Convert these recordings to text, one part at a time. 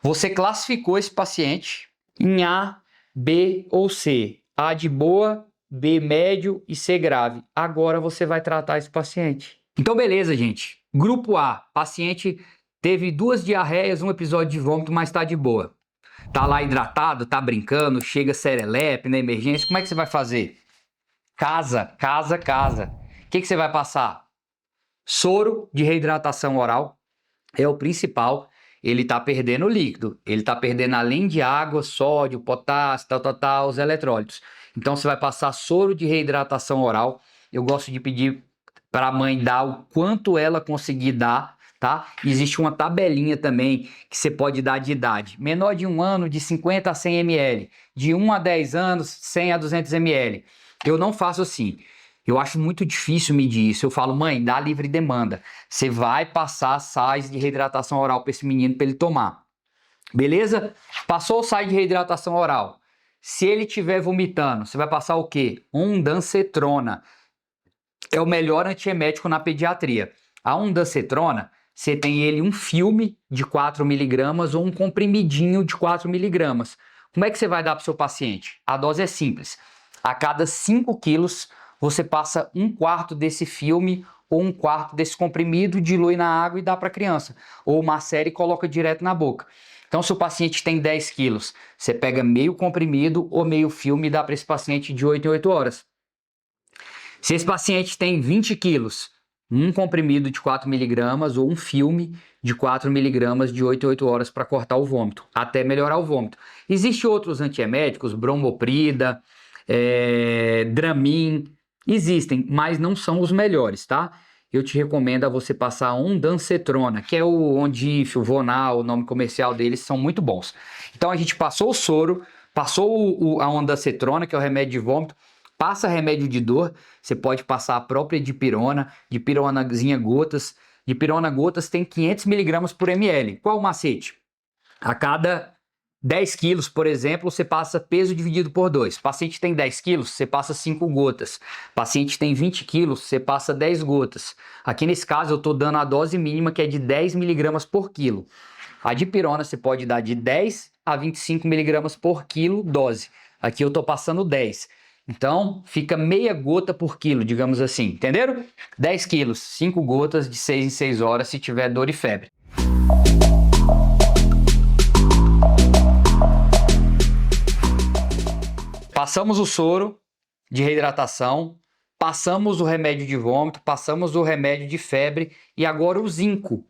Você classificou esse paciente em A, B ou C. A de boa, B médio e C grave. Agora você vai tratar esse paciente. Então, beleza, gente. Grupo A, paciente teve 2 diarreias, um episódio de vômito, mas tá de boa. Tá lá hidratado, tá brincando, chega serelepe na emergência. Como é que você vai fazer? Casa. O que você vai passar? Soro de reidratação oral é o principal. Ele está perdendo líquido. Ele está perdendo, além de água, sódio, potássio, os eletrólitos. Então você vai passar soro de reidratação oral. Eu gosto de pedir para a mãe dar o quanto ela conseguir dar, tá? Existe uma tabelinha também que você pode dar de idade. Menor de 1 ano, de 50 a 100 ml. De 1 a 10 anos, 100 a 200 ml. Eu não faço assim. Eu acho muito difícil medir isso. Eu falo, mãe, dá livre demanda. Você vai passar sais de reidratação oral para esse menino para ele tomar. Beleza? Passou o sais de reidratação oral. Se ele estiver vomitando, você vai passar o quê? Ondansetrona. É o melhor antiemético na pediatria. A ondansetrona, você tem ele um filme de 4 miligramas ou um comprimidinho de 4 miligramas. Como é que você vai dar para o seu paciente? A dose é simples. A cada 5 quilos, você passa 1/4 desse filme ou 1/4 desse comprimido, dilui na água e dá para a criança. Ou macera e coloca direto na boca. Então, se o paciente tem 10 quilos, você pega meio comprimido ou meio filme e dá para esse paciente de 8 em 8 horas. Se esse paciente tem 20 quilos, um comprimido de 4 miligramas ou um filme de 4 miligramas de 8 em 8 horas para cortar o vômito, até melhorar o vômito. Existem outros antieméticos, bromoprida, Dramin, existem, mas não são os melhores, tá? Eu te recomendo a você passar ondansetrona, que é o Ondif, o Vonal, o nome comercial deles, são muito bons. Então a gente passou o soro, passou a ondansetrona, que é o remédio de vômito, passa remédio de dor, você pode passar a própria dipironazinha gotas. Dipirona gotas tem 500 miligramas por ml. Qual o macete? A cada 10 quilos, por exemplo, você passa peso dividido por 2. Paciente tem 10 quilos, você passa 5 gotas. Paciente tem 20 quilos, você passa 10 gotas. Aqui nesse caso eu estou dando a dose mínima, que é de 10 miligramas por quilo. A dipirona você pode dar de 10 a 25 miligramas por quilo dose. Aqui eu estou passando 10. Então, fica meia gota por quilo, digamos assim, entenderam? 10 quilos, 5 gotas de 6 em 6 horas se tiver dor e febre. Passamos o soro de reidratação, passamos o remédio de vômito, passamos o remédio de febre e agora o zinco.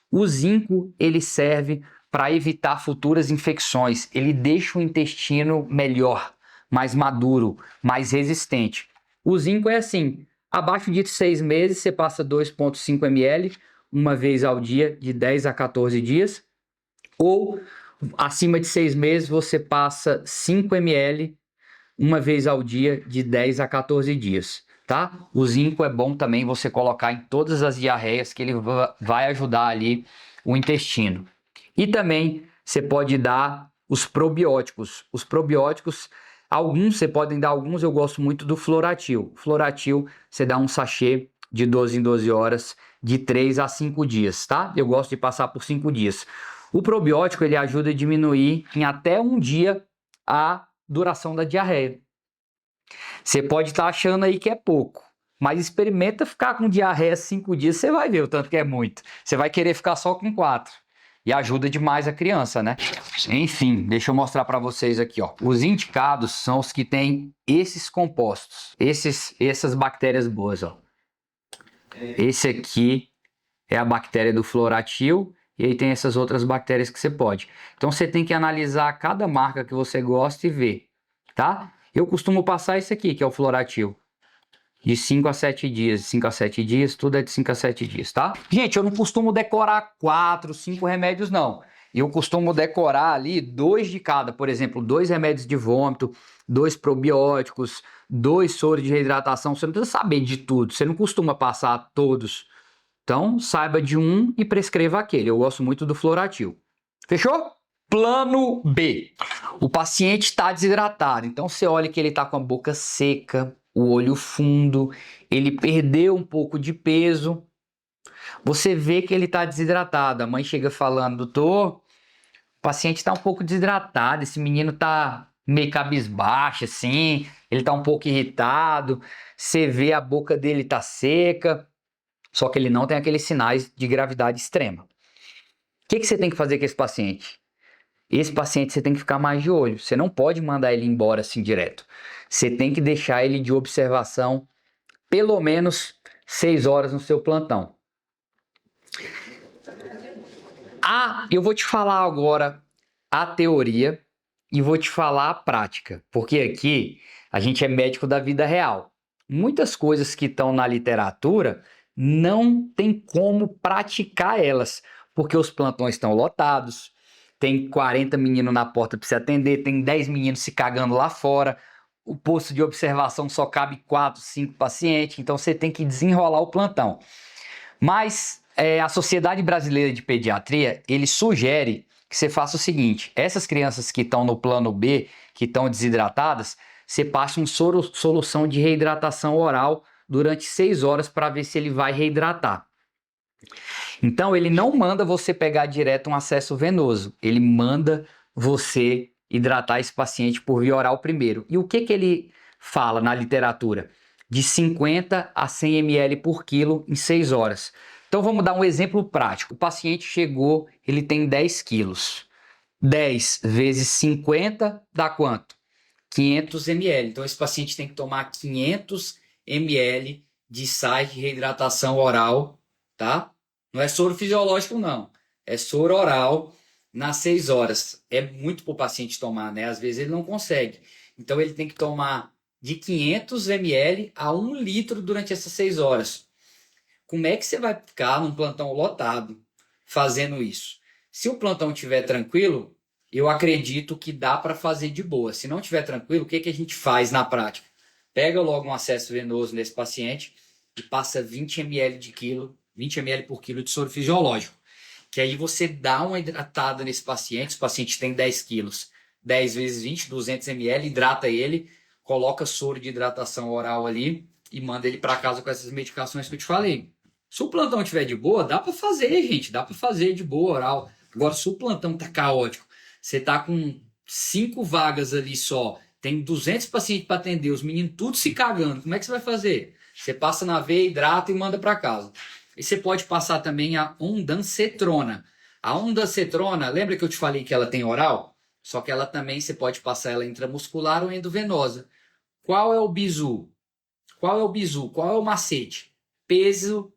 O zinco, ele serve para evitar futuras infecções, ele deixa o intestino melhor, mais maduro, mais resistente. O zinco é assim, abaixo de 6 meses você passa 2,5 ml, uma vez ao dia, de 10 a 14 dias, ou acima de 6 meses você passa 5 ml, uma vez ao dia, de 10 a 14 dias, tá? O zinco é bom também você colocar em todas as diarreias, que ele vai ajudar ali o intestino. E também você pode dar os probióticos. Os probióticos, alguns você pode dar, alguns eu gosto muito do Floratil. Floratil, você dá um sachê de 12 em 12 horas, de 3 a 5 dias, tá? Eu gosto de passar por 5 dias. O probiótico, ele ajuda a diminuir em até 1 dia a duração da diarreia. Você pode estar achando aí que é pouco, mas experimenta ficar com diarreia 5 dias, você vai ver o tanto que é muito. Você vai querer ficar só com 4. E ajuda demais a criança, né? Enfim, deixa eu mostrar para vocês aqui, ó. Os indicados são os que têm esses compostos, essas bactérias boas, ó. Esse aqui é a bactéria do Floratil, e aí tem essas outras bactérias que você pode. Então você tem que analisar cada marca que você gosta e ver, tá? Eu costumo passar esse aqui, que é o Floratil, de 5 a 7 dias. 5 a 7 dias, tudo é de 5 a 7 dias, tá? Gente, eu não costumo decorar 4, 5 remédios, não. Eu costumo decorar ali 2 de cada. Por exemplo, 2 remédios de vômito, 2 probióticos, 2 soros de reidratação. Você não precisa saber de tudo. Você não costuma passar todos. Então, saiba de um e prescreva aquele. Eu gosto muito do Floratil. Fechou? Plano B. O paciente está desidratado. Então, você olha que ele está com a boca seca, o olho fundo, ele perdeu um pouco de peso. Você vê que ele está desidratado. A mãe chega falando, doutor, paciente está um pouco desidratado, esse menino está meio cabisbaixo, assim, ele está um pouco irritado, você vê a boca dele tá seca, só que ele não tem aqueles sinais de gravidade extrema. O que você tem que fazer com esse paciente? Esse paciente você tem que ficar mais de olho, você não pode mandar ele embora assim direto. Você tem que deixar ele de observação pelo menos 6 horas no seu plantão. Eu vou te falar agora a teoria e vou te falar a prática, porque aqui a gente é médico da vida real. Muitas coisas que estão na literatura não tem como praticar elas, porque os plantões estão lotados, tem 40 meninos na porta para você atender, tem 10 meninos se cagando lá fora, o posto de observação só cabe 4, 5 pacientes, então você tem que desenrolar o plantão. Mas a Sociedade Brasileira de Pediatria, ele sugere que você faça o seguinte: essas crianças que estão no plano B, que estão desidratadas, você passa uma solução de reidratação oral durante 6 horas para ver se ele vai reidratar. Então, ele não manda você pegar direto um acesso venoso, ele manda você hidratar esse paciente por via oral primeiro. E o que ele fala na literatura? De 50 a 100 ml por quilo em 6 horas. Então vamos dar um exemplo prático. O paciente chegou, ele tem 10 quilos. 10 vezes 50 dá quanto? 500 ml. Então esse paciente tem que tomar 500 ml de sais de reidratação oral, tá? Não é soro fisiológico não, é soro oral nas 6 horas. É muito para o paciente tomar, né? Às vezes ele não consegue. Então ele tem que tomar de 500 ml a 1 litro durante essas 6 horas. Como é que você vai ficar num plantão lotado fazendo isso? Se o plantão estiver tranquilo, eu acredito que dá para fazer de boa. Se não estiver tranquilo, o que a gente faz na prática? Pega logo um acesso venoso nesse paciente e passa 20 ml por quilo de soro fisiológico. Que aí você dá uma hidratada nesse paciente. O paciente tem 10 quilos. 10 vezes 20, 200 ml, hidrata ele, coloca soro de hidratação oral ali e manda ele para casa com essas medicações que eu te falei. Se o plantão estiver de boa, dá para fazer, gente. Dá para fazer de boa oral. Agora, se o plantão tá caótico, você tá com 5 vagas ali só, tem 200 pacientes para atender, os meninos tudo se cagando, como é que você vai fazer? Você passa na veia, hidrata e manda para casa. E você pode passar também a ondansetrona. A ondansetrona, lembra que eu te falei que ela tem oral? Só que ela também, você pode passar ela intramuscular ou endovenosa. Qual é o bizu? Qual é o bizu? Qual é o macete? Peso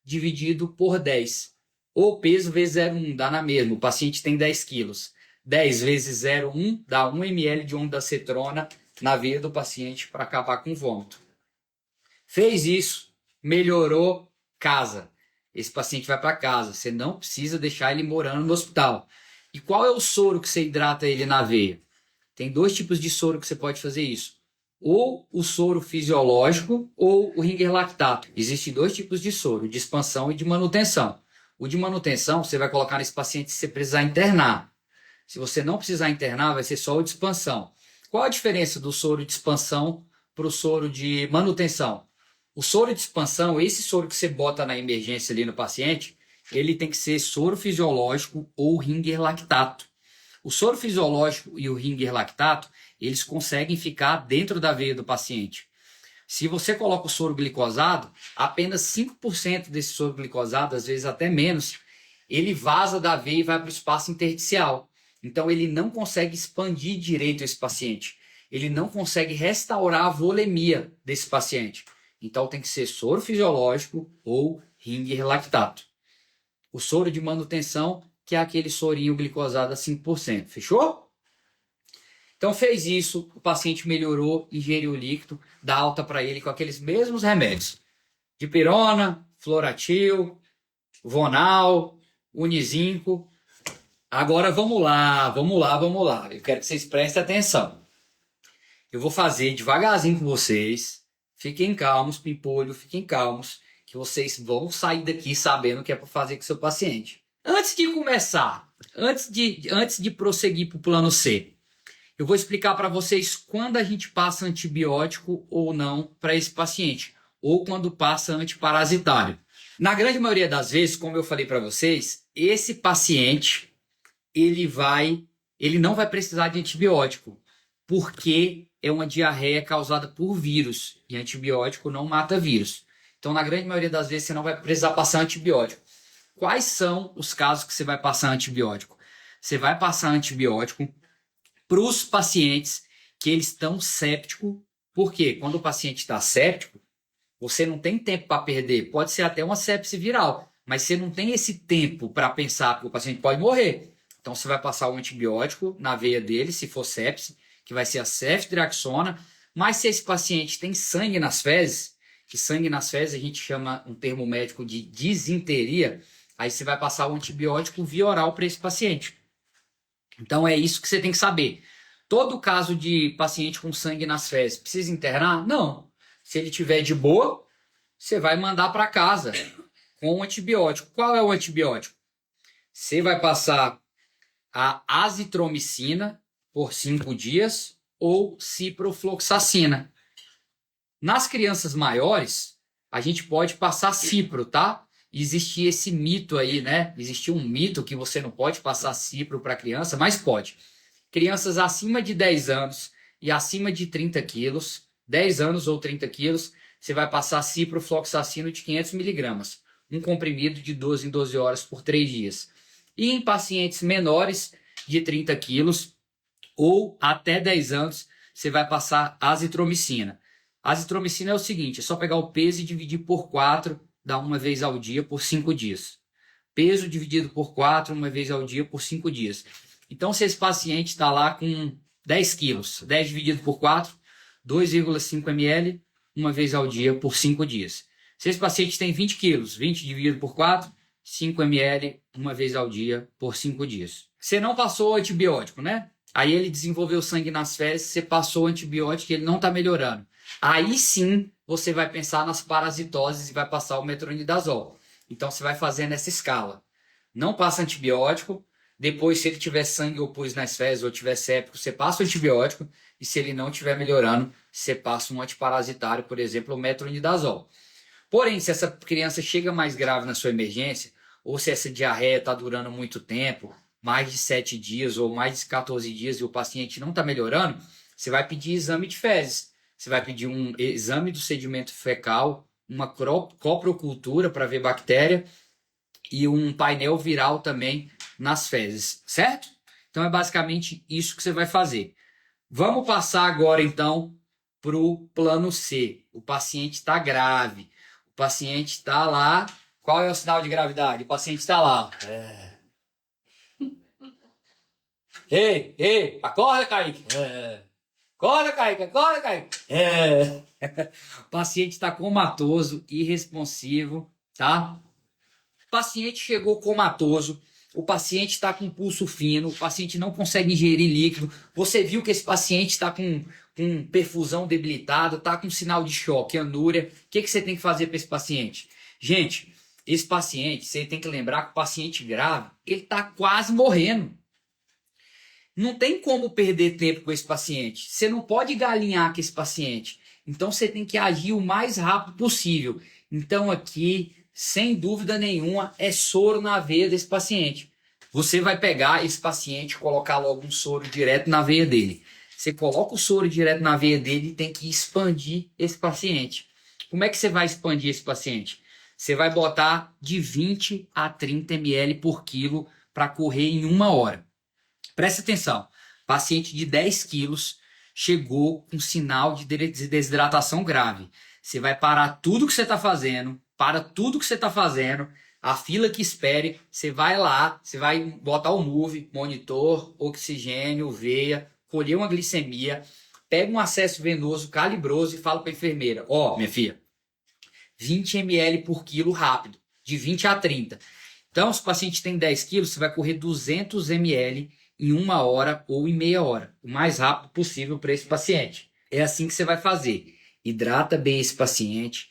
dividido por 10. Ou peso vezes 0,1, dá na mesma. O paciente tem 10 quilos. 10 vezes 0,1 dá 1 ml de ondansetrona na veia do paciente para acabar com o vômito. Fez isso, melhorou, casa. Esse paciente vai para casa. Você não precisa deixar ele morando no hospital. E qual é o soro que você hidrata ele na veia? Tem 2 tipos de soro que você pode fazer isso. Ou o soro fisiológico ou o Ringer lactato. Existem 2 tipos de soro, de expansão e de manutenção. O de manutenção você vai colocar nesse paciente se você precisar internar. Se você não precisar internar, vai ser só o de expansão. Qual a diferença do soro de expansão para o soro de manutenção? O soro de expansão, esse soro que você bota na emergência ali no paciente, ele tem que ser soro fisiológico ou Ringer lactato. O soro fisiológico e o Ringer lactato, eles conseguem ficar dentro da veia do paciente. Se você coloca o soro glicosado, apenas 5% desse soro glicosado, às vezes até menos, ele vaza da veia e vai para o espaço intersticial. Então ele não consegue expandir direito esse paciente. Ele não consegue restaurar a volemia desse paciente. Então tem que ser soro fisiológico ou Ringer lactato. O soro de manutenção, que é aquele sorinho glicosado a 5%. Fechou? Então fez isso, o paciente melhorou, ingeriu o líquido, dá alta para ele com aqueles mesmos remédios. Dipirona, Floratil, Vonal, Unizinco. Agora vamos lá. Eu quero que vocês prestem atenção. Eu vou fazer devagarzinho com vocês. Fiquem calmos, pimpolho, fiquem calmos, que vocês vão sair daqui sabendo o que é para fazer com o seu paciente. Antes de começar, antes de prosseguir para o plano C, eu vou explicar para vocês quando a gente passa antibiótico ou não para esse paciente, ou quando passa antiparasitário. Na grande maioria das vezes, como eu falei para vocês, esse paciente, ele não vai precisar de antibiótico, porque é uma diarreia causada por vírus, e antibiótico não mata vírus. Então, na grande maioria das vezes, você não vai precisar passar antibiótico. Quais são os casos que você vai passar antibiótico? Você vai passar antibiótico para os pacientes que eles estão sépticos. Por quê? Quando o paciente está séptico, você não tem tempo para perder. Pode ser até uma sepse viral, mas você não tem esse tempo para pensar, porque o paciente pode morrer. Então, você vai passar o antibiótico na veia dele, se for sepse, que vai ser a ceftriaxona. Mas se esse paciente tem sangue nas fezes, que sangue nas fezes a gente chama um termo médico de disenteria, aí você vai passar o antibiótico via oral para esse paciente. Então é isso que você tem que saber. Todo caso de paciente com sangue nas fezes precisa internar? Não. Se ele tiver de boa, você vai mandar para casa com o antibiótico. Qual é o antibiótico? Você vai passar a azitromicina por 5 dias ou ciprofloxacina. Nas crianças maiores, a gente pode passar cipro, tá? Existia esse mito aí, né? Existia um mito que você não pode passar cipro para criança, mas pode. Crianças acima de 10 anos e acima de 30 quilos, 10 anos ou 30 quilos, você vai passar ciprofloxacino de 500 miligramas, um comprimido de 12 em 12 horas por 3 dias. E em pacientes menores de 30 quilos ou até 10 anos, você vai passar azitromicina. A azitromicina é o seguinte, é só pegar o peso e dividir por 4, dá uma vez ao dia por 5 dias. Peso dividido por 4, uma vez ao dia por 5 dias. Então, se esse paciente está lá com 10 quilos, 10 dividido por 4, 2,5 ml, uma vez ao dia por 5 dias. Se esse paciente tem 20 quilos, 20 dividido por 4, 5 ml, uma vez ao dia por 5 dias. Você não passou o antibiótico, né? Aí ele desenvolveu sangue nas fezes, você passou o antibiótico e ele não está melhorando. Aí sim, você vai pensar nas parasitoses e vai passar o metronidazol. Então, você vai fazer nessa escala. Não passa antibiótico. Depois, se ele tiver sangue ou pus nas fezes ou tiver séptico, você passa o antibiótico. E se ele não estiver melhorando, você passa um antiparasitário, por exemplo, o metronidazol. Porém, se essa criança chega mais grave na sua emergência, ou se essa diarreia está durando muito tempo, mais de 7 dias ou mais de 14 dias e o paciente não está melhorando, você vai pedir exame de fezes. Você vai pedir um exame do sedimento fecal, uma coprocultura para ver bactéria e um painel viral também nas fezes, certo? Então é basicamente isso que você vai fazer. Vamos passar agora então para o plano C. O paciente está grave, o paciente está lá. Qual é o sinal de gravidade? O paciente está lá. Ei, acorda, Kaique. Acorda, Kaique, acorda, Kaique. O paciente está comatoso, irresponsivo, tá? O paciente chegou comatoso, o paciente está com pulso fino, o paciente não consegue ingerir líquido. Você viu que esse paciente está com perfusão debilitada, está com sinal de choque, anúria. O que você tem que fazer para esse paciente? Gente, esse paciente, você tem que lembrar que o paciente grave, ele está quase morrendo. Não tem como perder tempo com esse paciente. Você não pode galinhar com esse paciente. Então você tem que agir o mais rápido possível. Então aqui, sem dúvida nenhuma, é soro na veia desse paciente. Você vai pegar esse paciente e colocar logo um soro direto na veia dele. Você coloca o soro direto na veia dele e tem que expandir esse paciente. Como é que você vai expandir esse paciente? Você vai botar de 20 a 30 ml por quilo para correr em 1 hora. Presta atenção, paciente de 10 quilos chegou com sinal de desidratação grave. Você vai parar tudo que você está fazendo, a fila que espere, você vai lá, você vai botar o MUV, monitor, oxigênio, veia, colher uma glicemia, pega um acesso venoso calibroso e fala para a enfermeira, minha filha, 20 ml por quilo rápido, de 20 a 30. Então, se o paciente tem 10 quilos, você vai correr 200 ml em 1 hora ou em meia hora, o mais rápido possível para esse paciente. É assim que você vai fazer. Hidrata bem esse paciente,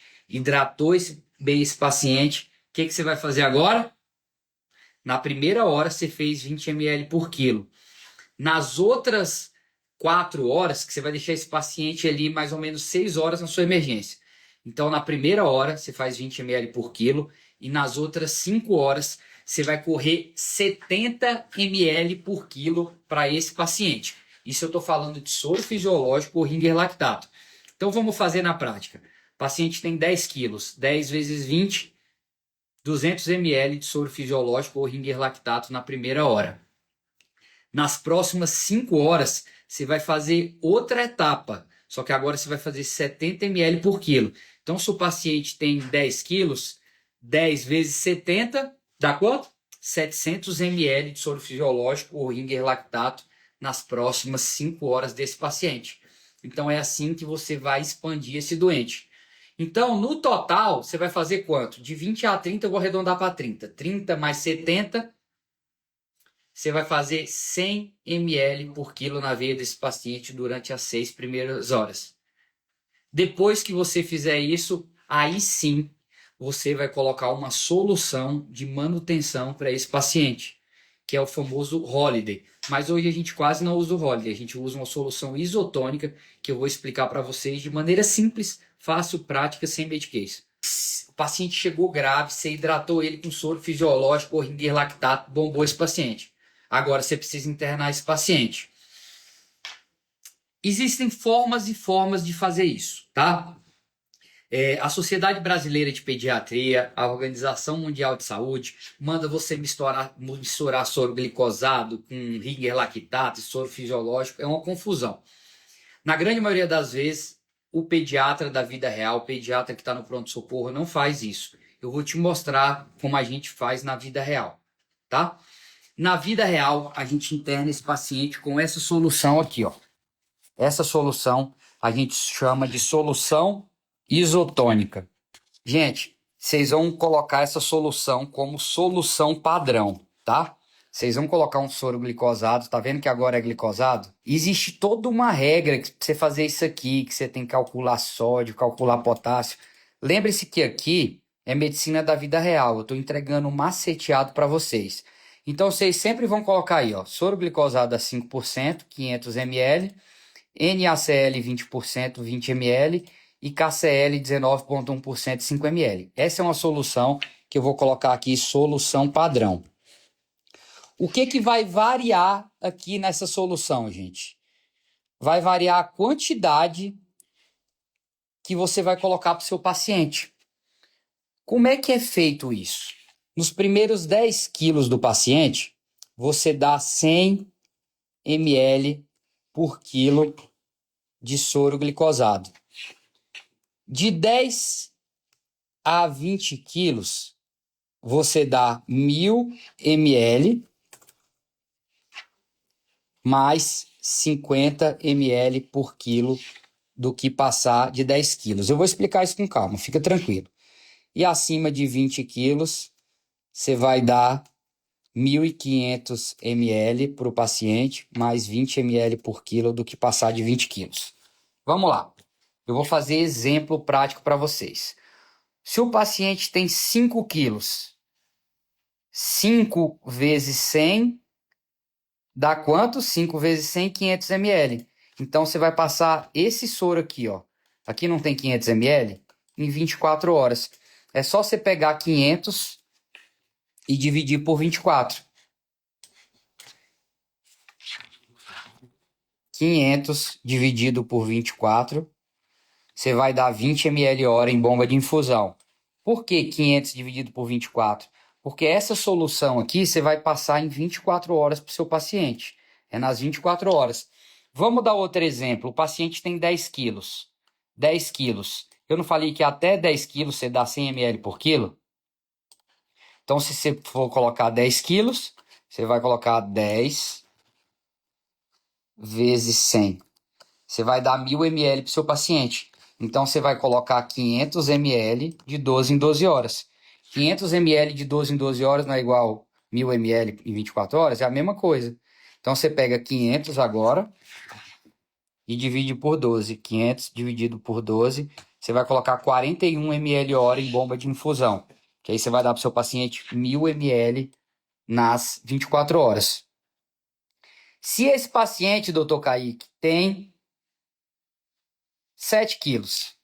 bem esse paciente. O que você vai fazer agora? Na primeira hora você fez 20 ml por quilo. Nas outras 4 horas, que você vai deixar esse paciente ali mais ou menos 6 horas na sua emergência. Então, na primeira hora, você faz 20 ml por quilo e nas outras 5 horas, você vai correr 70 ml por quilo para esse paciente. Isso eu estou falando de soro fisiológico ou ringer lactato. Então vamos fazer na prática. O paciente tem 10 quilos, 10 vezes 20, 200 ml de soro fisiológico ou ringer lactato na primeira hora. Nas próximas 5 horas, você vai fazer outra etapa, só que agora você vai fazer 70 ml por quilo. Então, se o paciente tem 10 quilos, 10 vezes 70, dá quanto? 700 ml de soro fisiológico ou ringer lactato nas próximas 5 horas desse paciente. Então, é assim que você vai expandir esse doente. Então, no total, você vai fazer quanto? De 20 a 30, eu vou arredondar para 30. 30 mais 70, você vai fazer 100 ml por quilo na veia desse paciente durante as 6 primeiras horas. Depois que você fizer isso, aí sim você vai colocar uma solução de manutenção para esse paciente, que é o famoso Holiday. Mas hoje a gente quase não usa o Holiday, a gente usa uma solução isotônica que eu vou explicar para vocês de maneira simples, fácil, prática, sem medication. O paciente chegou grave, você hidratou ele com soro fisiológico ou ringer lactato, bombou esse paciente. Agora você precisa internar esse paciente. Existem formas e formas de fazer isso, tá? A Sociedade Brasileira de Pediatria, a Organização Mundial de Saúde, manda você misturar soro glicosado com ringer lactato e soro fisiológico. É uma confusão. Na grande maioria das vezes, o pediatra da vida real, o pediatra que está no pronto-socorro, não faz isso. Eu vou te mostrar como a gente faz na vida real, tá? Na vida real, a gente interna esse paciente com essa solução aqui, ó. Essa solução a gente chama de solução isotônica. Gente, vocês vão colocar essa solução como solução padrão, tá? Vocês vão colocar um soro glicosado, tá vendo que agora é glicosado? Existe toda uma regra que você fazer isso aqui, que você tem que calcular sódio, calcular potássio. Lembre-se que aqui é medicina da vida real, eu estou entregando um maceteado para vocês. Então vocês sempre vão colocar aí, ó, soro glicosado a 5%, 500 ml, NaCl 20%, 20 ml e KCl 19,1%, 5 ml. Essa é uma solução que eu vou colocar aqui, solução padrão. O que vai variar aqui nessa solução, gente? Vai variar a quantidade que você vai colocar para o seu paciente. Como é que é feito isso? Nos primeiros 10 quilos do paciente, você dá 100 ml por quilo de soro glicosado. De 10 a 20 quilos, você dá 1000 ml mais 50 ml por quilo do que passar de 10 quilos. Eu vou explicar isso com calma, fica tranquilo. E acima de 20 quilos, você vai dar 1.500 ml para o paciente, mais 20 ml por quilo do que passar de 20 quilos. Vamos lá. Eu vou fazer exemplo prático para vocês. Se o paciente tem 5 quilos, 5 vezes 100 dá quanto? 5 vezes 100, 500 ml. Então, você vai passar esse soro aqui, ó. Aqui não tem 500 ml? Em 24 horas. É só você pegar 500 e dividir por 24. 500 dividido por 24, você vai dar 20 ml hora em bomba de infusão. Por que 500 dividido por 24? Porque essa solução aqui você vai passar em 24 horas para o seu paciente. É nas 24 horas. Vamos dar outro exemplo. O paciente tem 10 quilos. 10 quilos. Eu não falei que até 10 quilos você dá 100 ml por quilo? Então, se você for colocar 10 quilos, você vai colocar 10 vezes 100. Você vai dar 1000 ml para o seu paciente. Então, você vai colocar 500 ml de 12 em 12 horas. 500 ml de 12 em 12 horas não é igual 1000 ml em 24 horas? É a mesma coisa. Então, você pega 500 agora e divide por 12. 500 dividido por 12, você vai colocar 41 ml hora em bomba de infusão. Que aí você vai dar para o seu paciente 1000 ml nas 24 horas. Se esse paciente, doutor Kaique, tem 7 quilos.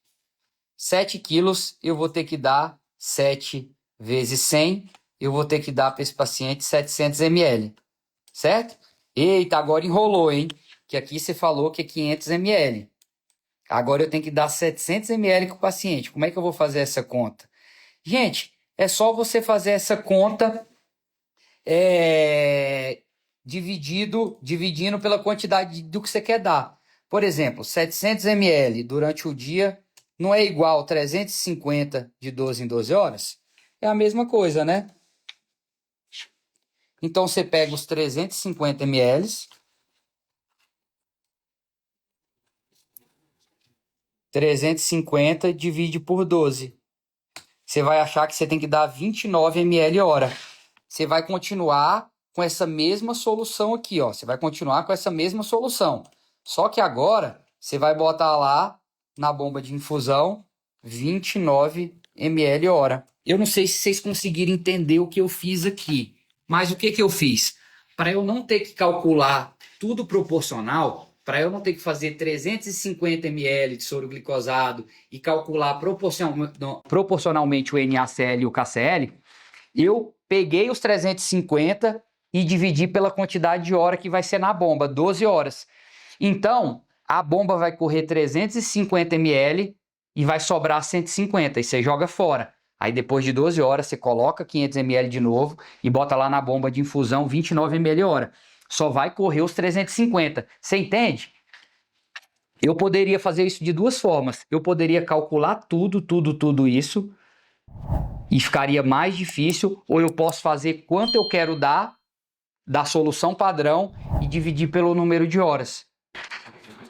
7 quilos eu vou ter que dar 7 vezes 100. eu vou ter que dar para esse paciente 700 ml, certo? Eita, agora enrolou, hein? Que aqui você falou que é 500 ml. Agora eu tenho que dar 700 ml com o paciente. Como é que eu vou fazer essa conta? Gente, é só você fazer essa conta dividindo pela quantidade do que você quer dar. Por exemplo, 700 ml durante o dia não é igual a 350 de 12 em 12 horas? É a mesma coisa, né? Então você pega os 350 ml, divide por 12. Você vai achar que você tem que dar 29 ml hora. Você vai continuar com essa mesma solução aqui, ó. Você vai continuar com essa mesma solução. Só que agora você vai botar lá na bomba de infusão 29 ml hora. Eu não sei se vocês conseguiram entender o que eu fiz aqui. Mas o que eu fiz? Para eu não ter que calcular tudo proporcional, para eu não ter que fazer 350 ml de soro glicosado e calcular proporcionalmente o NaCl e o KCl, eu peguei os 350 e dividi pela quantidade de hora que vai ser na bomba, 12 horas. Então, a bomba vai correr 350 ml e vai sobrar 150 e você joga fora. Aí depois de 12 horas você coloca 500 ml de novo e bota lá na bomba de infusão 29 ml hora. Só vai correr os 350. Você entende? Eu poderia fazer isso de duas formas. Eu poderia calcular tudo isso e ficaria mais difícil, ou eu posso fazer quanto eu quero dar da solução padrão e dividir pelo número de horas.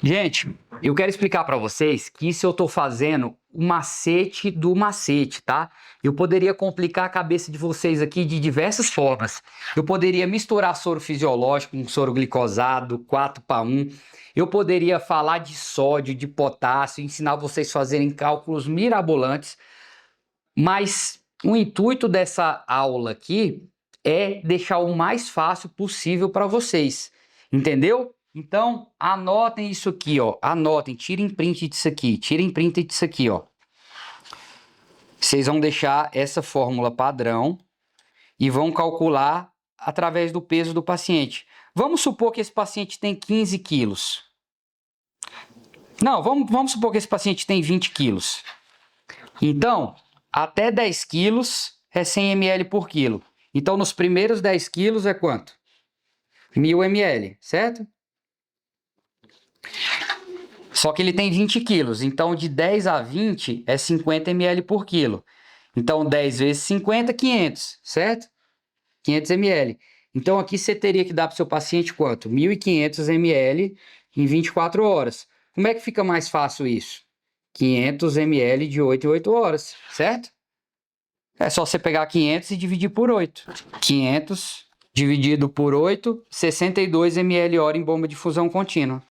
Gente, eu quero explicar para vocês que isso eu estou fazendo o macete do macete, tá? Eu poderia complicar a cabeça de vocês aqui de diversas formas. Eu poderia misturar soro fisiológico com soro glicosado, 4:1. Eu poderia falar de sódio, de potássio, ensinar vocês a fazerem cálculos mirabolantes. Mas o intuito dessa aula aqui é deixar o mais fácil possível para vocês. Entendeu? Então, anotem isso aqui, ó. Anotem, tirem print disso aqui, ó. Vocês vão deixar essa fórmula padrão e vão calcular através do peso do paciente. Vamos supor que esse paciente tem 15 quilos. Não, vamos supor que esse paciente tem 20 quilos. Então, até 10 quilos é 100 ml por quilo. Então, nos primeiros 10 quilos é quanto? 1000 ml, certo? Só que ele tem 20 quilos, então de 10 a 20 é 50 ml por quilo. Então 10 vezes 50, 500, certo? 500 ml. Então aqui você teria que dar para o seu paciente quanto? 1.500 ml em 24 horas. Como é que fica mais fácil isso? 500 ml de 8 em 8 horas, certo? É só você pegar 500 e dividir por 8. 500 dividido por 8, 62 ml hora em bomba de fusão contínua.